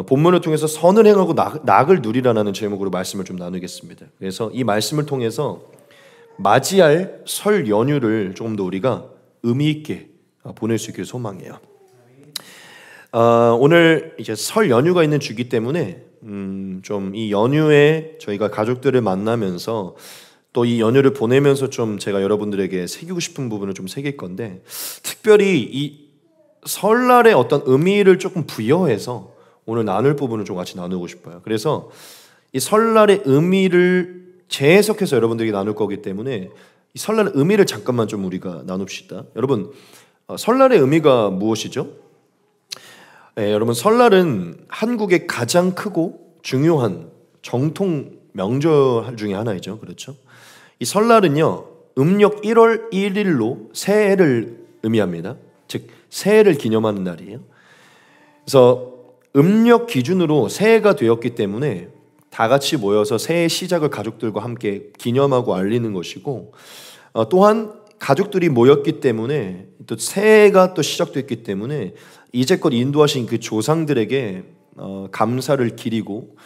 본문을 통해서 선을 행하고 낙을 누리라는 제목으로 말씀을 좀 나누겠습니다. 그래서 이 말씀을 통해서 맞이할 설 연휴를 조금 더 우리가 의미 있게 보낼 수 있기를 소망해요. 오늘 이제 설 연휴가 있는 주기 때문에 좀 이 연휴에 저희가 가족들을 만나면서 또 이 연휴를 보내면서 좀 제가 여러분들에게 새기고 싶은 부분을 좀 새길 건데, 특별히 이 설날의 어떤 의미를 조금 부여해서 오늘 나눌 부분을 좀 같이 나누고 싶어요. 그래서 이 설날의 의미를 재해석해서 여러분들에게 나눌 거기 때문에 이 설날의 의미를 잠깐만 좀 우리가 나눕시다. 여러분, 설날의 의미가 무엇이죠? 여러분, 설날은 한국의 가장 크고 중요한 정통 명절 중에 하나이죠. 그렇죠? 이 설날은요, 음력 1월 1일로 새해를 의미합니다. 즉 새해를 기념하는 날이에요. 그래서 음력 기준으로 새해가 되었기 때문에 다 같이 모여서 새해 시작을 가족들과 함께 기념하고 알리는 것이고, 또한 가족들이 모였기 때문에 또 새해가 또 시작됐기 때문에 이제껏 인도하신 그 조상들에게 감사를 기리고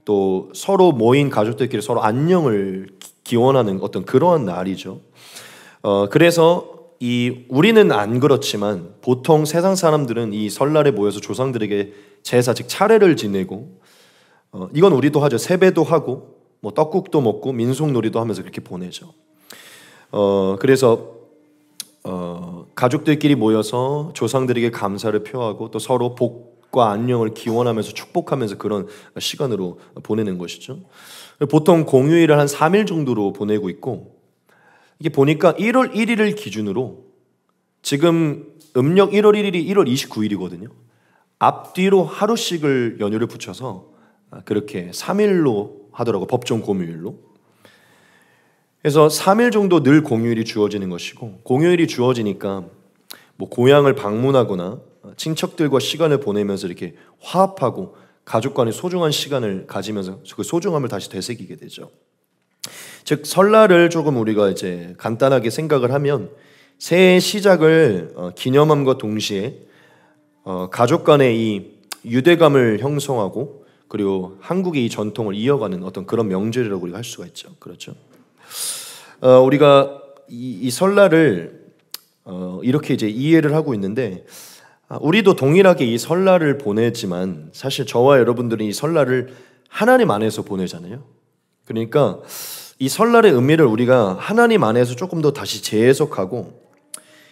또 서로 모인 가족들끼리 서로 안녕을 기원하는 어떤 그러한 날이죠. 그래서 우리는 안 그렇지만 보통 세상 사람들은 이 설날에 모여서 조상들에게 제사 즉 차례를 지내고, 이건 우리도 하죠. 세배도 하고 뭐 떡국도 먹고 민속놀이도 하면서 그렇게 보내죠. 그래서 가족들끼리 모여서 조상들에게 감사를 표하고 또 서로 복과 안녕을 기원하면서 축복하면서 그런 시간으로 보내는 것이죠. 보통 공휴일을 한 3일 정도로 보내고 있고, 이게 보니까 1월 1일을 기준으로 지금 음력 1월 1일이 1월 29일이거든요. 앞뒤로 하루씩을 연휴를 붙여서 그렇게 3일로 하더라고, 법정 공휴일로. 그래서 3일 정도 늘 공휴일이 주어지는 것이고, 공휴일이 주어지니까 뭐 고향을 방문하거나 친척들과 시간을 보내면서 이렇게 화합하고 가족 간의 소중한 시간을 가지면서 그 소중함을 다시 되새기게 되죠. 즉 설날을 조금 우리가 이제 간단하게 생각을 하면 새해 시작을 기념함과 동시에 가족 간의 이 유대감을 형성하고 그리고 한국의 이 전통을 이어가는 어떤 그런 명절이라고 우리가 할 수가 있죠. 그렇죠? 우리가 이 설날을 이렇게 이제 이해를 하고 있는데, 우리도 동일하게 이 설날을 보내지만 사실 저와 여러분들은 이 설날을 하나님 안에서 보내잖아요. 그러니까 이 설날의 의미를 우리가 하나님 안에서 조금 더 다시 재해석하고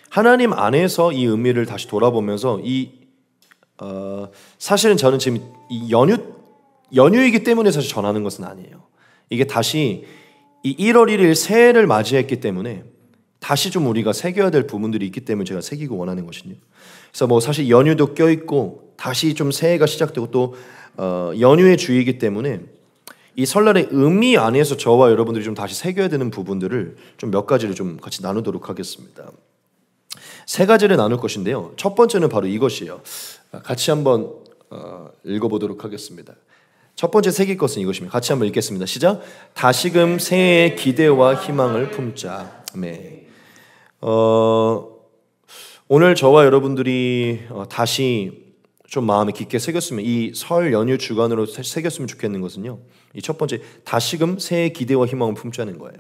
하나님 안에서 이 의미를 다시 돌아보면서 사실은 저는 지금 이 연휴이기 때문에 사실 전하는 것은 아니에요. 이게 다시 이 1월 1일 새해를 맞이했기 때문에 다시 좀 우리가 새겨야 될 부분들이 있기 때문에 제가 새기고 원하는 것이요. 그래서 뭐 사실 연휴도 껴있고 다시 좀 새해가 시작되고 또 연휴의 주이기 때문에 이 설날의 의미 안에서 저와 여러분들이 좀 다시 새겨야 되는 부분들을 좀 몇 가지를 좀 같이 나누도록 하겠습니다. 세 가지를 나눌 것인데요. 첫 번째는 바로 이것이에요. 같이 한번 읽어보도록 하겠습니다. 첫 번째 새길 것은 이것입니다. 같이 한번 읽겠습니다. 시작. 다시금 새해의 기대와 희망을 품자. 아멘. 오늘 저와 여러분들이 다시 좀 마음에 깊게 새겼으면, 이 설 연휴 주간으로 새겼으면 좋겠는 것은요, 이 첫 번째 다시금 새해의 기대와 희망을 품자는 거예요.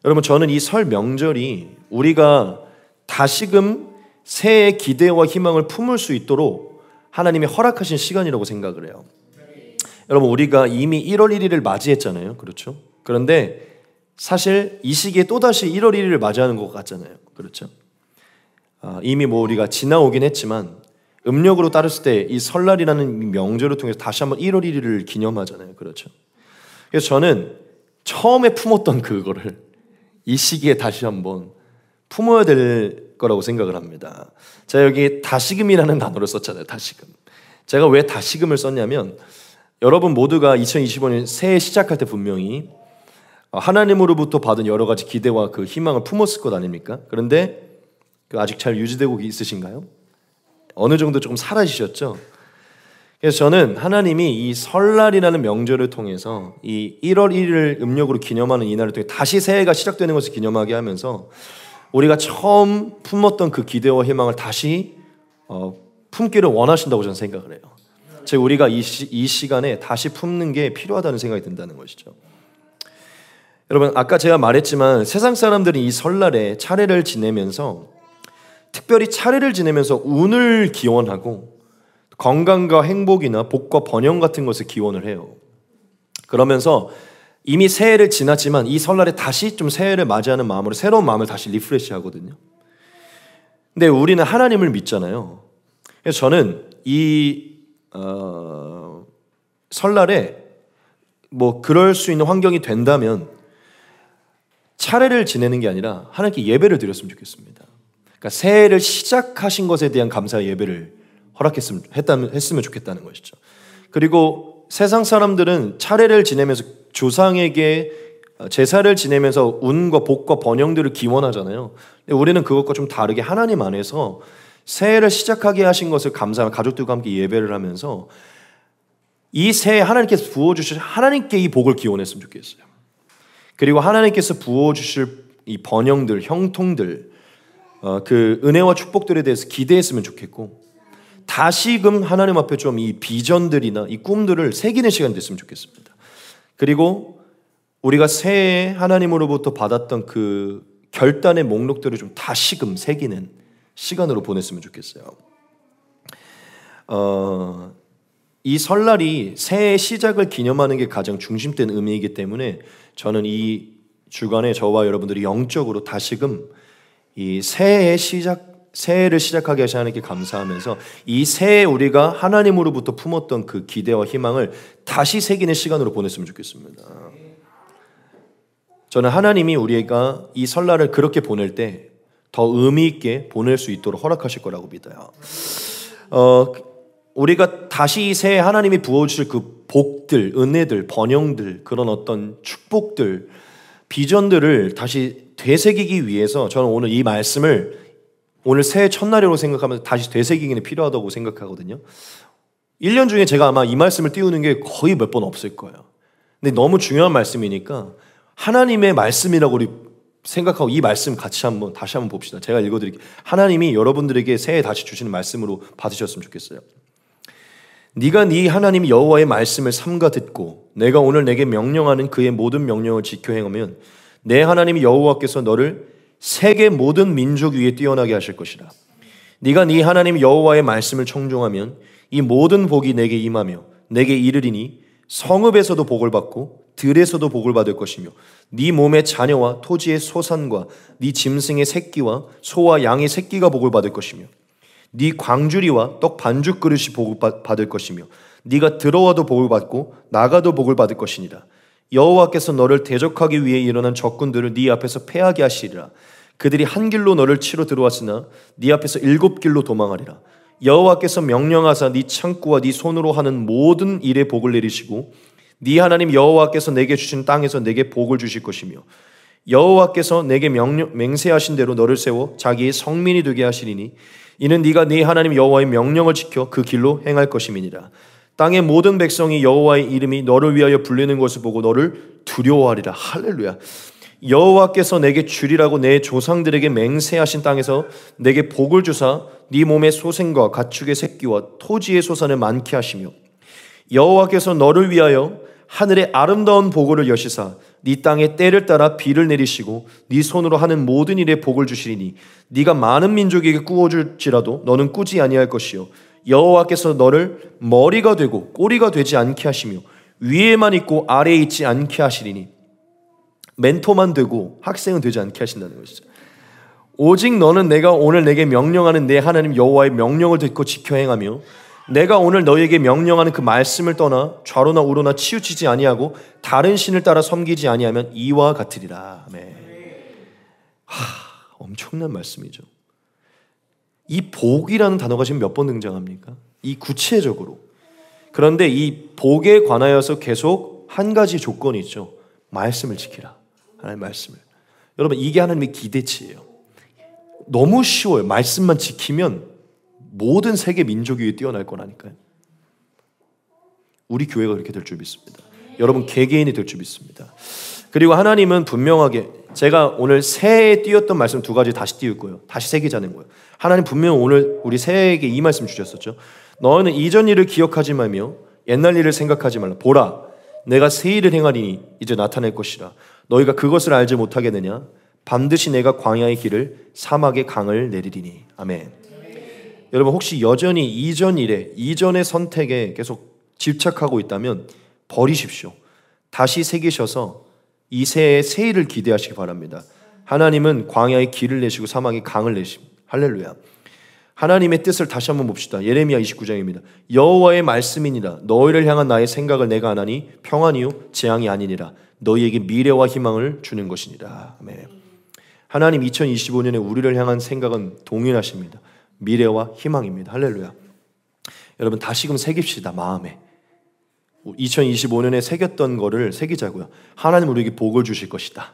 여러분, 저는 이 설 명절이 우리가 다시금 새해의 기대와 희망을 품을 수 있도록 하나님이 허락하신 시간이라고 생각을 해요. 여러분, 우리가 이미 1월 1일을 맞이했잖아요. 그렇죠? 그런데 사실 이 시기에 또다시 1월 1일을 맞이하는 것 같잖아요. 그렇죠? 이미 뭐 우리가 지나오긴 했지만 음력으로 따졌을 때 이 설날이라는 명절을 통해서 다시 한번 1월 1일을 기념하잖아요. 그렇죠? 그래서 저는 처음에 품었던 그거를 이 시기에 다시 한번 품어야 될 거라고 생각을 합니다. 제가 여기 다시금이라는 단어를 썼잖아요. 다시금. 제가 왜 다시금을 썼냐면, 여러분 모두가 2025년 새해 시작할 때 분명히 하나님으로부터 받은 여러 가지 기대와 그 희망을 품었을 것 아닙니까? 그런데 아직 잘 유지되고 있으신가요? 어느 정도 조금 사라지셨죠? 그래서 저는 하나님이 이 설날이라는 명절을 통해서 이 1월 1일 음력으로 기념하는 이날을 통해 다시 새해가 시작되는 것을 기념하게 하면서 우리가 처음 품었던 그 기대와 희망을 다시 품기를 원하신다고 저는 생각을 해요. 즉 우리가 이 시간에 다시 품는 게 필요하다는 생각이 든다는 것이죠. 여러분, 아까 제가 말했지만 세상 사람들은 이 설날에 차례를 지내면서, 특별히 차례를 지내면서 운을 기원하고 건강과 행복이나 복과 번영 같은 것을 기원을 해요. 그러면서 이미 새해를 지났지만 이 설날에 다시 좀 새해를 맞이하는 마음으로 새로운 마음을 다시 리프레시 하거든요. 근데 우리는 하나님을 믿잖아요. 그래서 저는 이 설날에 뭐 그럴 수 있는 환경이 된다면 차례를 지내는 게 아니라 하나님께 예배를 드렸으면 좋겠습니다. 그러니까 새해를 시작하신 것에 대한 감사의 예배를 했으면 좋겠다는 것이죠. 그리고 세상 사람들은 차례를 지내면서 조상에게 제사를 지내면서 운과 복과 번영들을 기원하잖아요. 근데 우리는 그것과 좀 다르게 하나님 안에서 새해를 시작하게 하신 것을 감사하며 가족들과 함께 예배를 하면서 이 새해 하나님께서 부어주실 하나님께 이 복을 기원했으면 좋겠어요. 그리고 하나님께서 부어주실 이 번영들, 형통들, 그 은혜와 축복들에 대해서 기대했으면 좋겠고, 다시금 하나님 앞에 좀 이 비전들이나 이 꿈들을 새기는 시간이 됐으면 좋겠습니다. 그리고 우리가 새해에 하나님으로부터 받았던 그 결단의 목록들을 좀 다시금 새기는 시간으로 보냈으면 좋겠어요. 이 설날이 새해 시작을 기념하는 게 가장 중심된 의미이기 때문에 저는 이 주간에 저와 여러분들이 영적으로 다시금 이 새해를 시작하게 하신 하나님께 감사하면서 이 새해 우리가 하나님으로부터 품었던 그 기대와 희망을 다시 새기는 시간으로 보냈으면 좋겠습니다. 저는 하나님이 우리가 이 설날을 그렇게 보낼 때 더 의미 있게 보낼 수 있도록 허락하실 거라고 믿어요. 우리가 다시 이 새해 하나님이 부어주실 그 복들, 은혜들, 번영들, 그런 어떤 축복들, 비전들을 다시 되새기기 위해서 저는 오늘 이 말씀을 오늘 새해 첫날이라고 생각하면서 다시 되새기기는 필요하다고 생각하거든요. 1년 중에 제가 아마 이 말씀을 띄우는 게 거의 몇 번 없을 거예요. 근데 너무 중요한 말씀이니까 하나님의 말씀이라고 우리 생각하고 이 말씀 다시 한번 봅시다. 제가 읽어드릴게요. 하나님이 여러분들에게 새해 다시 주시는 말씀으로 받으셨으면 좋겠어요. 네가 네 하나님 여호와의 말씀을 삼가 듣고 내가 오늘 내게 명령하는 그의 모든 명령을 지켜 행하면 내 하나님 여호와께서 너를 세계 모든 민족 위에 뛰어나게 하실 것이라. 네가 네 하나님 여호와의 말씀을 청종하면 이 모든 복이 내게 임하며 내게 이르리니 성읍에서도 복을 받고 들에서도 복을 받을 것이며 네 몸의 자녀와 토지의 소산과 네 짐승의 새끼와 소와 양의 새끼가 복을 받을 것이며 네 광주리와 떡 반죽 그릇이 복을 받을 것이며 네가 들어와도 복을 받고 나가도 복을 받을 것이니라. 여호와께서 너를 대적하기 위해 일어난 적군들을 네 앞에서 패하게 하시리라. 그들이 한 길로 너를 치러 들어왔으나 네 앞에서 7길로 도망하리라. 여호와께서 명령하사 네 창고와 네 손으로 하는 모든 일에 복을 내리시고 네 하나님 여호와께서 내게 주신 땅에서 내게 복을 주실 것이며 여호와께서 내게 맹세하신 대로 너를 세워 자기의 성민이 되게 하시리니 이는 네가 네 하나님 여호와의 명령을 지켜 그 길로 행할 것임이니라. 땅의 모든 백성이 여호와의 이름이 너를 위하여 불리는 것을 보고 너를 두려워하리라. 할렐루야. 여호와께서 내게 주리라고 내 조상들에게 맹세하신 땅에서 내게 복을 주사 네 몸의 소생과 가축의 새끼와 토지의 소산을 많게 하시며 여호와께서 너를 위하여 하늘의 아름다운 보고를 여시사 네 땅에 때를 따라 비를 내리시고 네 손으로 하는 모든 일에 복을 주시리니 네가 많은 민족에게 꾸어줄지라도 너는 꾸지 아니할 것이요 여호와께서 너를 머리가 되고 꼬리가 되지 않게 하시며 위에만 있고 아래에 있지 않게 하시리니 멘토만 되고 학생은 되지 않게 하신다는 것이죠. 오직 너는 내가 오늘 내게 명령하는 내 하나님 여호와의 명령을 듣고 지켜 행하며 내가 오늘 너희에게 명령하는 그 말씀을 떠나 좌로나 우로나 치우치지 아니하고 다른 신을 따라 섬기지 아니하면 이와 같으리라. 아멘. 엄청난 말씀이죠. 이 복이라는 단어가 지금 몇 번 등장합니까? 이 구체적으로. 그런데 이 복에 관하여서 계속 한 가지 조건이 있죠. 말씀을 지키라. 하나님의 말씀을. 여러분, 이게 하나님의 기대치예요. 너무 쉬워요. 말씀만 지키면 모든 세계 민족 위에 뛰어날 거라니까요. 우리 교회가 그렇게 될 줄 믿습니다. 여러분 개개인이 될 줄 믿습니다. 그리고 하나님은 분명하게, 제가 오늘 새해에 띄웠던 말씀 2가지 다시 띄울 거예요. 다시 새기자는 거예요. 하나님 분명 오늘 우리 새해에게 이 말씀 주셨었죠. 너는 이전 일을 기억하지 말며 옛날 일을 생각하지 말라. 보라, 내가 새 일을 행하리니 이제 나타낼 것이라. 너희가 그것을 알지 못하겠느냐? 반드시 내가 광야의 길을 사막의 강을 내리리니. 아멘. 여러분 혹시 여전히 이전 일에, 이전의 선택에 계속 집착하고 있다면 버리십시오. 다시 새기셔서 이 새해의 새 일을 기대하시기 바랍니다. 하나님은 광야의 길을 내시고 사막의 강을 내십니다. 할렐루야. 하나님의 뜻을 다시 한번 봅시다. 예레미야 29장입니다. 여호와의 말씀이니라. 너희를 향한 나의 생각을 내가 아나니 평안이요 재앙이 아니니라. 너희에게 미래와 희망을 주는 것이니라. 아멘. 하나님 2025년에 우리를 향한 생각은 동일하십니다. 미래와 희망입니다. 할렐루야. 여러분 다시금 새깁시다. 마음에 2025년에 새겼던 거를 새기자고요. 하나님 우리에게 복을 주실 것이다.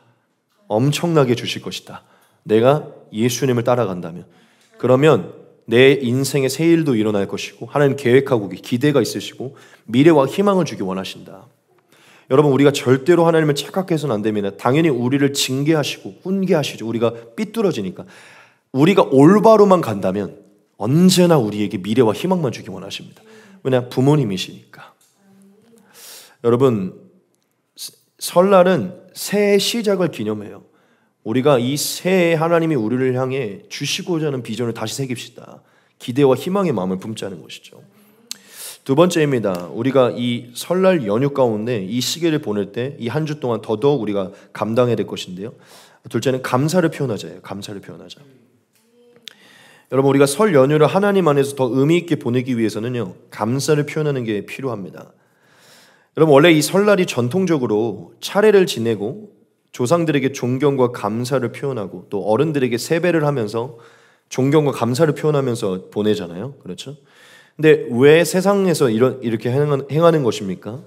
엄청나게 주실 것이다. 내가 예수님을 따라간다면, 그러면 내 인생의 새 일도 일어날 것이고 하나님 계획하고 기대가 있으시고 미래와 희망을 주기 원하신다. 여러분 우리가 절대로 하나님을 착각해서는 안 됩니다. 당연히 우리를 징계하시고 훈계하시죠. 우리가 삐뚤어지니까. 우리가 올바로만 간다면 언제나 우리에게 미래와 희망만 주기 원하십니다. 왜냐? 부모님이시니까. 여러분 설날은 새해 시작을 기념해요. 우리가 이 새해 하나님이 우리를 향해 주시고자 하는 비전을 다시 새깁시다. 기대와 희망의 마음을 품자는 것이죠. 두 번째입니다. 우리가 이 설날 연휴 가운데 이 시기를 보낼 때 이 한 주 동안 더더욱 우리가 감당해야 될 것인데요. 둘째는 감사를 표현하자예요. 감사를 표현하자. 여러분 우리가 설 연휴를 하나님 안에서 더 의미 있게 보내기 위해서는요, 감사를 표현하는 게 필요합니다. 여러분 원래 이 설날이 전통적으로 차례를 지내고 조상들에게 존경과 감사를 표현하고 또 어른들에게 세배를 하면서 존경과 감사를 표현하면서 보내잖아요. 그렇죠? 근데 왜 세상에서 이렇게 행하는 것입니까?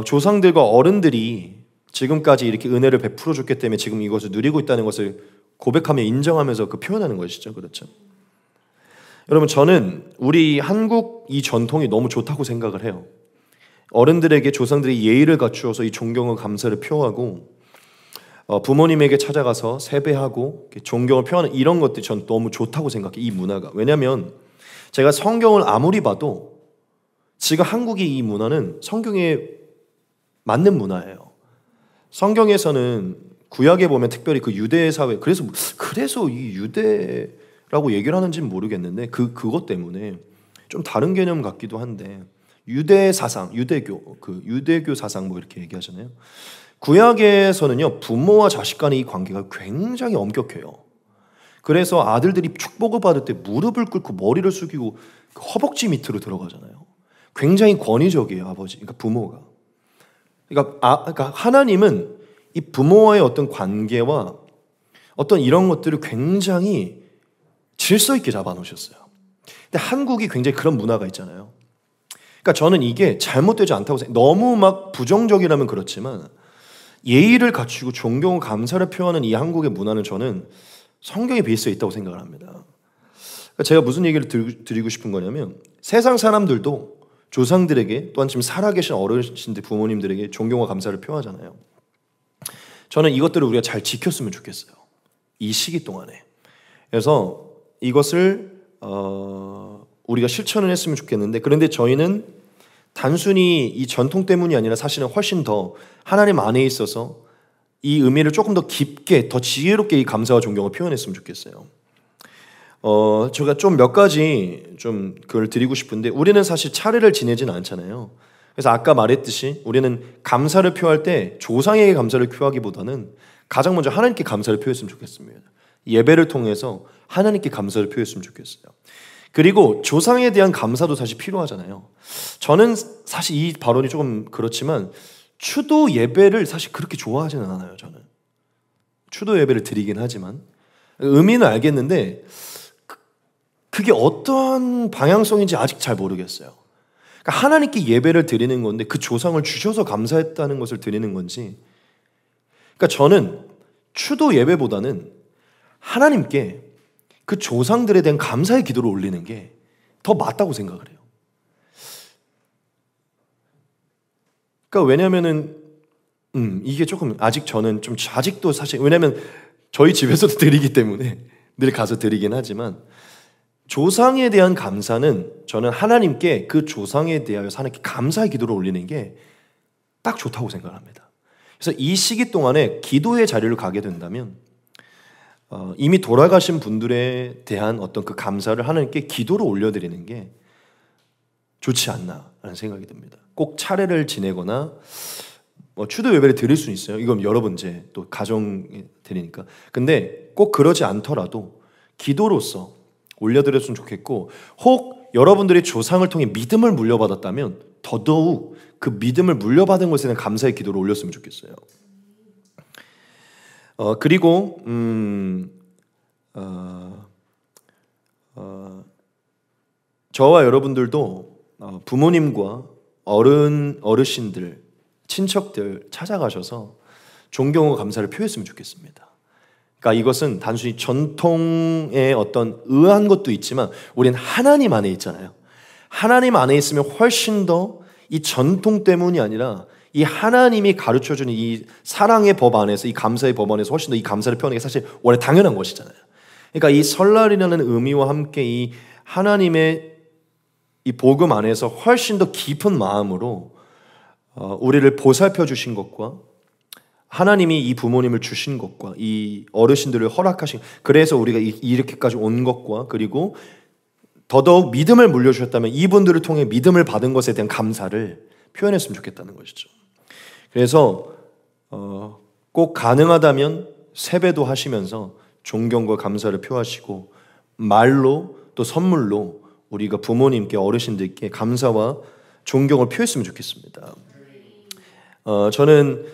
조상들과 어른들이 지금까지 이렇게 은혜를 베풀어 줬기 때문에 지금 이것을 누리고 있다는 것을 고백하며 인정하면서 그 표현하는 것이죠. 그렇죠? 여러분 저는 우리 한국 이 전통이 너무 좋다고 생각을 해요. 어른들에게 조상들이 예의를 갖추어서 이 존경과 감사를 표하고 부모님에게 찾아가서 세배하고 존경을 표하는 이런 것들이 전 너무 좋다고 생각해요. 이 문화가. 왜냐하면 제가 성경을 아무리 봐도 지금 한국의 이 문화는 성경에 맞는 문화예요. 성경에서는 구약에 보면 특별히 그 유대 사회, 그래서 이 유대라고 얘기를 하는지는 모르겠는데 그것 때문에 좀 다른 개념 같기도 한데 유대 사상, 유대교 사상 뭐 이렇게 얘기하잖아요. 구약에서는요 부모와 자식 간의 이 관계가 굉장히 엄격해요. 그래서 아들들이 축복을 받을 때 무릎을 꿇고 머리를 숙이고 허벅지 밑으로 들어가잖아요. 굉장히 권위적이에요. 아버지, 그러니까 부모가. 그러니까 하나님은 이 부모와의 어떤 관계와 어떤 이런 것들을 굉장히 질서 있게 잡아놓으셨어요. 근데 한국이 굉장히 그런 문화가 있잖아요. 그러니까 저는 이게 잘못되지 않다고 생각해요. 너무 막 부정적이라면 그렇지만 예의를 갖추고 존경과 감사를 표하는 이 한국의 문화는 저는 성경의 베이스에 있다고 생각을 합니다. 그러니까 제가 무슨 얘기를 드리고 싶은 거냐면 세상 사람들도 조상들에게 또한 지금 살아계신 어르신들 부모님들에게 존경과 감사를 표하잖아요. 저는 이것들을 우리가 잘 지켰으면 좋겠어요. 이 시기 동안에. 그래서 이것을 우리가 실천을 했으면 좋겠는데, 그런데 저희는 단순히 이 전통 때문이 아니라 사실은 훨씬 더 하나님 안에 있어서 이 의미를 조금 더 깊게, 더 지혜롭게 이 감사와 존경을 표현했으면 좋겠어요. 제가 좀 몇 가지 좀 그걸 드리고 싶은데, 우리는 사실 차례를 지내지는 않잖아요. 그래서 아까 말했듯이 우리는 감사를 표할 때 조상에게 감사를 표하기보다는 가장 먼저 하나님께 감사를 표했으면 좋겠습니다. 예배를 통해서 하나님께 감사를 표했으면 좋겠어요. 그리고 조상에 대한 감사도 사실 필요하잖아요. 저는 사실 이 발언이 조금 그렇지만 추도 예배를 사실 그렇게 좋아하지는 않아요. 저는 추도 예배를 드리긴 하지만 의미는 알겠는데 그게 어떤 방향성인지 아직 잘 모르겠어요. 그러니까 하나님께 예배를 드리는 건데 그 조상을 주셔서 감사했다는 것을 드리는 건지, 그러니까 저는 추도 예배보다는 하나님께 그 조상들에 대한 감사의 기도를 올리는 게 더 맞다고 생각을 해요. 그러니까 왜냐면은 이게 조금 아직 저는 좀 아직도 사실, 왜냐면 저희 집에서도 드리기 때문에 늘 가서 드리긴 하지만 조상에 대한 감사는 저는 하나님께 그 조상에 대하여서 하나님께 감사의 기도를 올리는 게 딱 좋다고 생각합니다. 그래서 이 시기 동안에 기도의 자리를 가게 된다면 이미 돌아가신 분들에 대한 어떤 그 감사를 하나님께 기도로 올려드리는 게 좋지 않나라는 생각이 듭니다. 꼭 차례를 지내거나 추도 예배를 드릴 수는 있어요. 이건 여러분 이제 또 가정에 드리니까. 근데 꼭 그러지 않더라도 기도로서 올려드렸으면 좋겠고, 혹 여러분들이 조상을 통해 믿음을 물려받았다면 더더욱 그 믿음을 물려받은 것에 대한 감사의 기도를 올렸으면 좋겠어요. 그리고 저와 여러분들도 부모님과 어르신들, 친척들 찾아가셔서 존경과 감사를 표했으면 좋겠습니다. 그러니까 이것은 단순히 전통의 어떤 의한 것도 있지만 우리는 하나님 안에 있잖아요. 하나님 안에 있으면 훨씬 더 이 전통 때문이 아니라 이 하나님이 가르쳐주는 이 사랑의 법 안에서, 이 감사의 법 안에서 훨씬 더 이 감사를 표현하는 게 사실 원래 당연한 것이잖아요. 그러니까 이 설날이라는 의미와 함께 이 하나님의 이 복음 안에서 훨씬 더 깊은 마음으로 우리를 보살펴 주신 것과 하나님이 이 부모님을 주신 것과 이 어르신들을 허락하신, 그래서 우리가 이렇게까지 온 것과, 그리고 더더욱 믿음을 물려주셨다면 이분들을 통해 믿음을 받은 것에 대한 감사를 표현했으면 좋겠다는 것이죠. 그래서 꼭 가능하다면 세배도 하시면서 존경과 감사를 표하시고, 말로 또 선물로 우리가 부모님께, 어르신들께 감사와 존경을 표했으면 좋겠습니다. 저는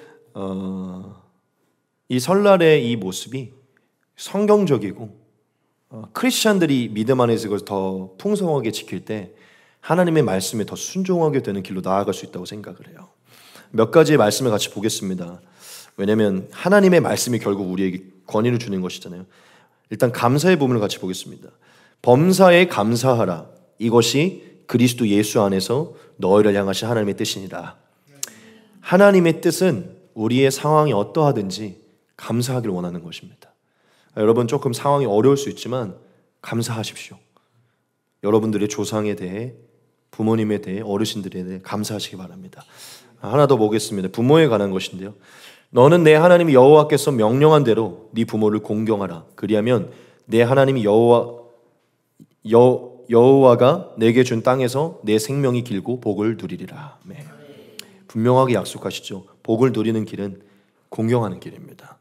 이 설날의 이 모습이 성경적이고, 크리스찬들이 믿음 안에서 이걸 더 풍성하게 지킬 때 하나님의 말씀에 더 순종하게 되는 길로 나아갈 수 있다고 생각을 해요. 몇 가지의 말씀을 같이 보겠습니다. 왜냐하면 하나님의 말씀이 결국 우리에게 권위를 주는 것이잖아요. 일단 감사의 부분을 같이 보겠습니다. 범사에 감사하라. 이것이 그리스도 예수 안에서 너희를 향하신 하나님의 뜻이니라. 하나님의 뜻은 우리의 상황이 어떠하든지 감사하기를 원하는 것입니다. 여러분, 조금 상황이 어려울 수 있지만 감사하십시오. 여러분들의 조상에 대해, 부모님에 대해, 어르신들에 대해 감사하시기 바랍니다. 하나 더 보겠습니다. 부모에 관한 것인데요. 너는 내 하나님 여호와께서 명령한 대로 네 부모를 공경하라. 그리하면 내 하나님 여호와가 내게 준 땅에서 내 생명이 길고 복을 누리리라. 네. 분명하게 약속하시죠. 복을 누리는 길은 공경하는 길입니다.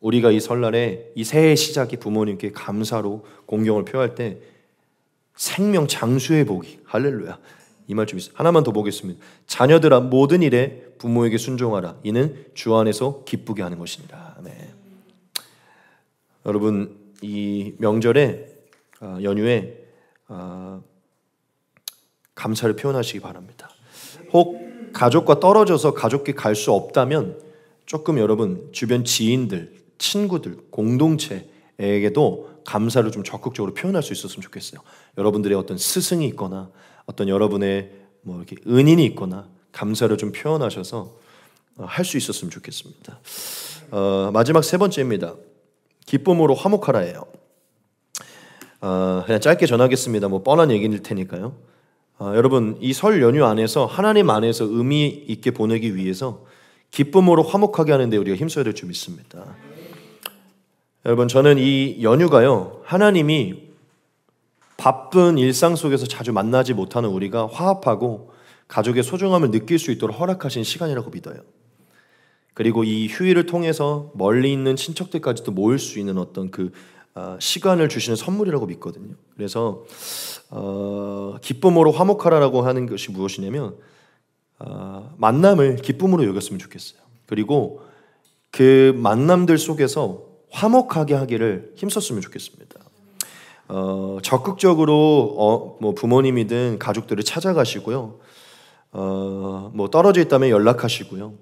우리가 이 설날에 이 새해 시작이 부모님께 감사로 공경을 표할 때 생명 장수의 복이, 할렐루야, 이 말 좀 있어요. 하나만 더 보겠습니다. 자녀들아 모든 일에 부모에게 순종하라. 이는 주 안에서 기쁘게 하는 것이니라. 네. 여러분, 이 명절에 연휴에 감사를 표현하시기 바랍니다. 혹 가족과 떨어져서 가족끼리 갈 수 없다면 조금 여러분 주변 지인들, 친구들, 공동체에게도 감사를 좀 적극적으로 표현할 수 있었으면 좋겠어요. 여러분들의 어떤 스승이 있거나 어떤 여러분의 뭐 이렇게 은인이 있거나 감사를 좀 표현하셔서 할 수 있었으면 좋겠습니다. 마지막 세 번째입니다. 기쁨으로 화목하라예요. 그냥 짧게 전하겠습니다. 뭐 뻔한 얘기일 테니까요. 여러분, 이 설 연휴 안에서 하나님 안에서 의미 있게 보내기 위해서 기쁨으로 화목하게 하는데 우리가 힘써야 될 줄 믿습니다. 여러분, 저는 이 연휴가요, 하나님이 바쁜 일상 속에서 자주 만나지 못하는 우리가 화합하고 가족의 소중함을 느낄 수 있도록 허락하신 시간이라고 믿어요. 그리고 이 휴일을 통해서 멀리 있는 친척들까지도 모일 수 있는 어떤 그 시간을 주시는 선물이라고 믿거든요. 그래서 기쁨으로 화목하라라고 하는 것이 무엇이냐면 만남을 기쁨으로 여겼으면 좋겠어요. 그리고 그 만남들 속에서 화목하게 하기를 힘썼으면 좋겠습니다. 적극적으로 뭐 부모님이든 가족들을 찾아가시고요. 뭐 떨어져 있다면 연락하시고요.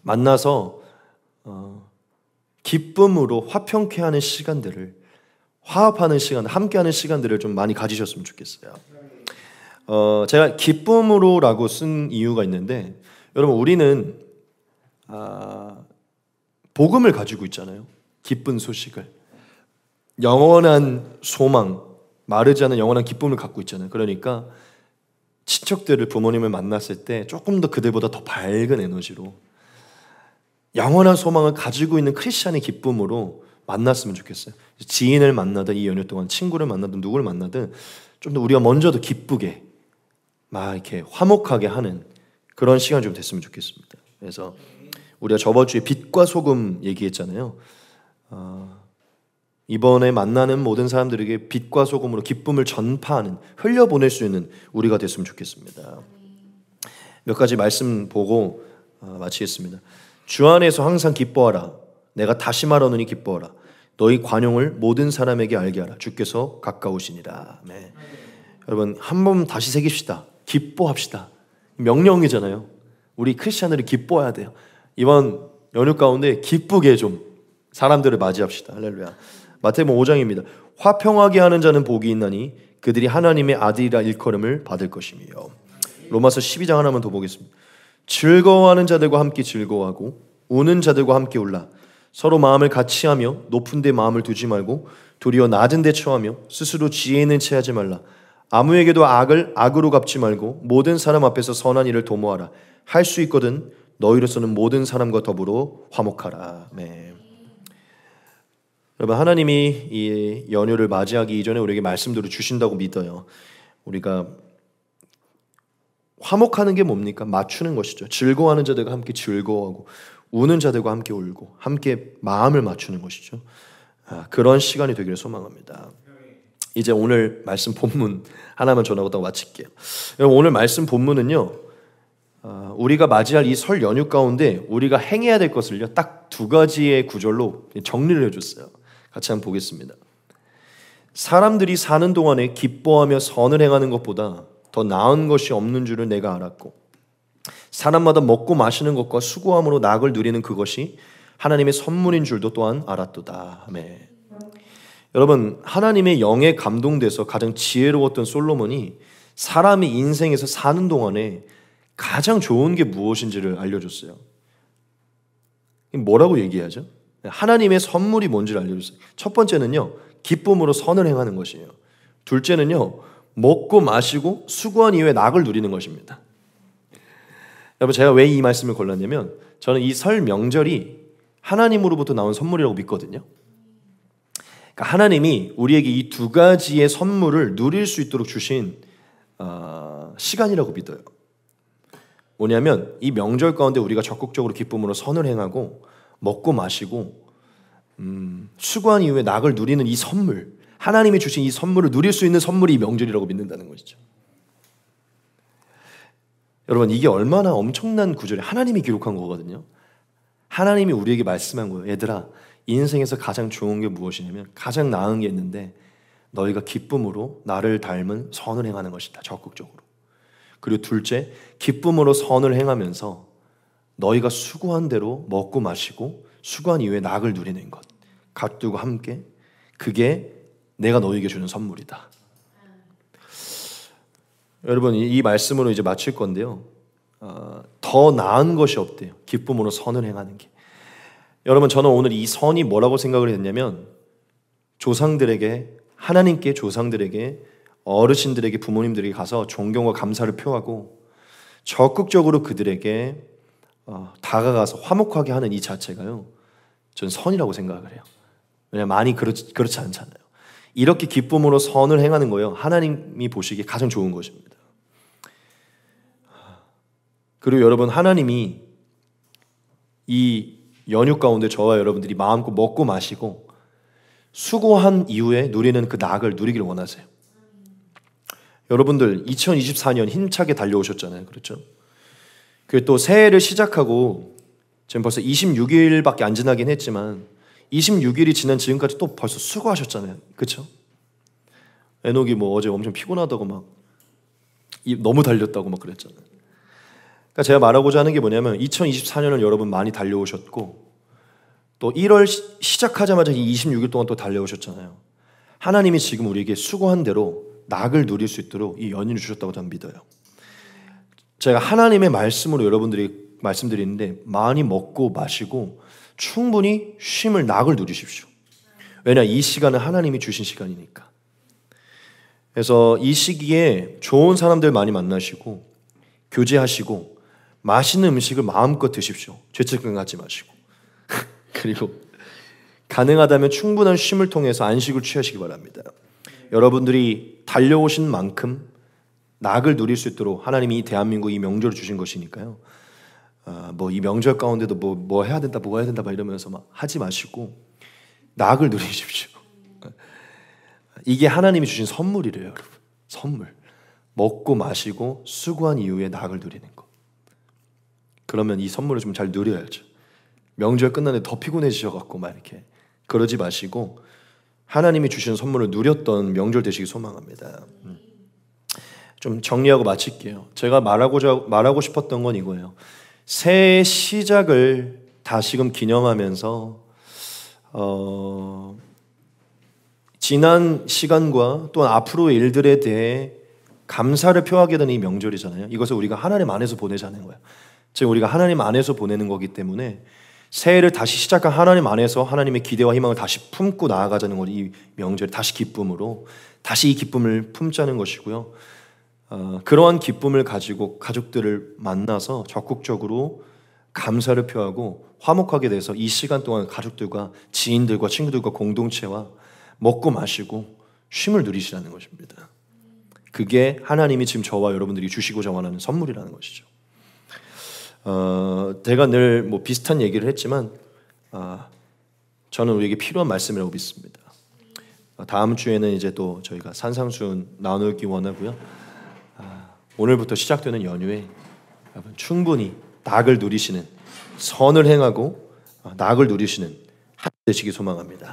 만나서 기쁨으로 화평케 하는 시간들을, 화합하는 시간, 함께하는 시간들을 좀 많이 가지셨으면 좋겠어요. 제가 기쁨으로라고 쓴 이유가 있는데, 여러분, 우리는 복음을 가지고 있잖아요. 기쁜 소식을, 영원한 소망, 마르지 않는 영원한 기쁨을 갖고 있잖아요. 그러니까 친척들을, 부모님을 만났을 때 조금 더 그들보다 더 밝은 에너지로 영원한 소망을 가지고 있는 크리스찬의 기쁨으로 만났으면 좋겠어요. 지인을 만나든 이 연휴 동안 친구를 만나든 누구를 만나든 좀 더 우리가 먼저 더 기쁘게 막 이렇게 화목하게 하는 그런 시간이 좀 됐으면 좋겠습니다. 그래서 우리가 저번 주에 빛과 소금 얘기했잖아요. 이번에 만나는 모든 사람들에게 빛과 소금으로 기쁨을 전파하는, 흘려보낼 수 있는 우리가 됐으면 좋겠습니다. 몇 가지 말씀 보고 마치겠습니다. 주 안에서 항상 기뻐하라. 내가 다시 말하노니 기뻐하라. 너희 관용을 모든 사람에게 알게 하라. 주께서 가까우시니라. 네. 여러분 한 번 다시 새깁시다. 기뻐합시다. 명령이잖아요. 우리 크리스찬들이 기뻐해야 돼요. 이번 연휴 가운데 기쁘게 좀 사람들을 맞이합시다. 할렐루야. 마태복음 5장입니다. 화평하게 하는 자는 복이 있나니 그들이 하나님의 아들이라 일컬음을 받을 것이며. 로마서 12장 하나만 더 보겠습니다. 즐거워하는 자들과 함께 즐거워하고 우는 자들과 함께 울라. 서로 마음을 같이 하며 높은 데 마음을 두지 말고 도리어 낮은 데 처하며 스스로 지혜 있는 채 하지 말라. 아무에게도 악을 악으로 갚지 말고 모든 사람 앞에서 선한 일을 도모하라. 할 수 있거든 너희로서는 모든 사람과 더불어 화목하라. 네. 여러분 하나님이 이 연휴를 맞이하기 이전에 우리에게 말씀들을 주신다고 믿어요. 우리가 화목하는 게 뭡니까? 맞추는 것이죠. 즐거워하는 자들과 함께 즐거워하고 우는 자들과 함께 울고 함께 마음을 맞추는 것이죠. 그런 시간이 되기를 소망합니다. 이제 오늘 말씀 본문 하나만 전하고 마칠게요. 오늘 말씀 본문은요, 우리가 맞이할 이 설 연휴 가운데 우리가 행해야 될 것을요 딱 두 가지의 구절로 정리를 해줬어요. 같이 한번 보겠습니다. 사람들이 사는 동안에 기뻐하며 선을 행하는 것보다 더 나은 것이 없는 줄을 내가 알았고 사람마다 먹고 마시는 것과 수고함으로 낙을 누리는 그것이 하나님의 선물인 줄도 또한 알았도다. 아멘. 여러분 하나님의 영에 감동돼서 가장 지혜로웠던 솔로몬이 사람이 인생에서 사는 동안에 가장 좋은 게 무엇인지를 알려줬어요. 뭐라고 얘기하죠? 하나님의 선물이 뭔지를 알려줬어요. 첫 번째는요, 기쁨으로 선을 행하는 것이에요. 둘째는요, 먹고 마시고 수고한 이후에 낙을 누리는 것입니다. 여러분 제가 왜 이 말씀을 골랐냐면 저는 이 설 명절이 하나님으로부터 나온 선물이라고 믿거든요. 그러니까 하나님이 우리에게 이 두 가지의 선물을 누릴 수 있도록 주신 시간이라고 믿어요. 뭐냐면 이 명절 가운데 우리가 적극적으로 기쁨으로 선을 행하고 먹고 마시고 수고한 이후에 낙을 누리는 이 선물, 하나님이 주신 이 선물을 누릴 수 있는 선물이 이 명절이라고 믿는다는 것이죠. 여러분 이게 얼마나 엄청난 구절이에요. 하나님이 기록한 거거든요. 하나님이 우리에게 말씀한 거예요. 얘들아 인생에서 가장 좋은 게 무엇이냐면 가장 나은 게 있는데 너희가 기쁨으로 나를 닮은 선을 행하는 것이다. 적극적으로. 그리고 둘째, 기쁨으로 선을 행하면서 너희가 수고한 대로 먹고 마시고 수고한 이후에 낙을 누리는 것, 가족들과 함께, 그게 내가 너희에게 주는 선물이다. 여러분 이 말씀으로 이제 마칠 건데요, 더 나은 것이 없대요. 기쁨으로 선을 행하는 게. 여러분 저는 오늘 이 선이 뭐라고 생각을 했냐면 조상들에게, 하나님께, 조상들에게, 어르신들에게, 부모님들에게 가서 존경과 감사를 표하고 적극적으로 그들에게 다가가서 화목하게 하는 이 자체가요, 전 선이라고 생각을 해요. 왜냐하면 많이 그렇지 않잖아요. 이렇게 기쁨으로 선을 행하는 거예요, 하나님이 보시기에 가장 좋은 것입니다. 그리고 여러분 하나님이 이 연휴 가운데 저와 여러분들이 마음껏 먹고 마시고 수고한 이후에 누리는 그 낙을 누리기를 원하세요. 여러분들 2024년 힘차게 달려오셨잖아요. 그렇죠? 그리고 또 새해를 시작하고 지금 벌써 26일밖에 안 지나긴 했지만 26일이 지난 지금까지 또 벌써 수고하셨잖아요. 그렇죠? 에녹이 뭐 어제 엄청 피곤하다고 막 너무 달렸다고 막 그랬잖아요. 그러니까 제가 말하고자 하는 게 뭐냐면 2024년을 여러분 많이 달려오셨고 또 1월 시작하자마자 26일 동안 또 달려오셨잖아요. 하나님이 지금 우리에게 수고한 대로 낙을 누릴 수 있도록 이 연인을 주셨다고 저는 믿어요. 제가 하나님의 말씀으로 여러분들이 말씀드리는데 많이 먹고 마시고 충분히 쉼을, 낙을 누리십시오. 왜냐 이 시간은 하나님이 주신 시간이니까. 그래서 이 시기에 좋은 사람들 많이 만나시고 교제하시고 맛있는 음식을 마음껏 드십시오. 죄책감 갖지 마시고 그리고 가능하다면 충분한 쉼을 통해서 안식을 취하시기 바랍니다. 여러분들이 달려오신 만큼 낙을 누릴 수 있도록 하나님이 이 대한민국 이 명절을 주신 것이니까요. 뭐 이 명절 가운데도 뭐 해야 된다, 뭐 해야 된다 막 이러면서 막 하지 마시고 낙을 누리십시오. 이게 하나님이 주신 선물이래요, 여러분. 선물. 먹고 마시고 수고한 이후에 낙을 누리는 거. 그러면 이 선물을 좀 잘 누려야죠. 명절 끝나는데 더 피곤해지셔갖고 막 이렇게 그러지 마시고 하나님이 주신 선물을 누렸던 명절 되시기 소망합니다. 좀 정리하고 마칠게요. 제가 말하고 싶었던 건 이거예요. 새해 시작을 다시금 기념하면서 지난 시간과 또 앞으로의 일들에 대해 감사를 표하게 되는 이 명절이잖아요. 이것을 우리가 하나님 안에서 보내자는 거예요. 즉 우리가 하나님 안에서 보내는 거기 때문에 새해를 다시 시작한 하나님 안에서 하나님의 기대와 희망을 다시 품고 나아가자는 것이 이 명절에 다시 기쁨으로 다시 이 기쁨을 품자는 것이고요. 그러한 기쁨을 가지고 가족들을 만나서 적극적으로 감사를 표하고 화목하게 돼서 이 시간 동안 가족들과 지인들과 친구들과 공동체와 먹고 마시고 쉼을 누리시라는 것입니다. 그게 하나님이 지금 저와 여러분들이 주시고자 원하는 선물이라는 것이죠. 제가 늘 뭐 비슷한 얘기를 했지만 저는 우리에게 필요한 말씀이라고 믿습니다. 다음 주에는 이제 또 저희가 산상수훈 나누기 원하고요. 오늘부터 시작되는 연휴에 여러분 충분히 낙을 누리시는 선을 행하고 낙을 누리시는 한 되시기 소망합니다.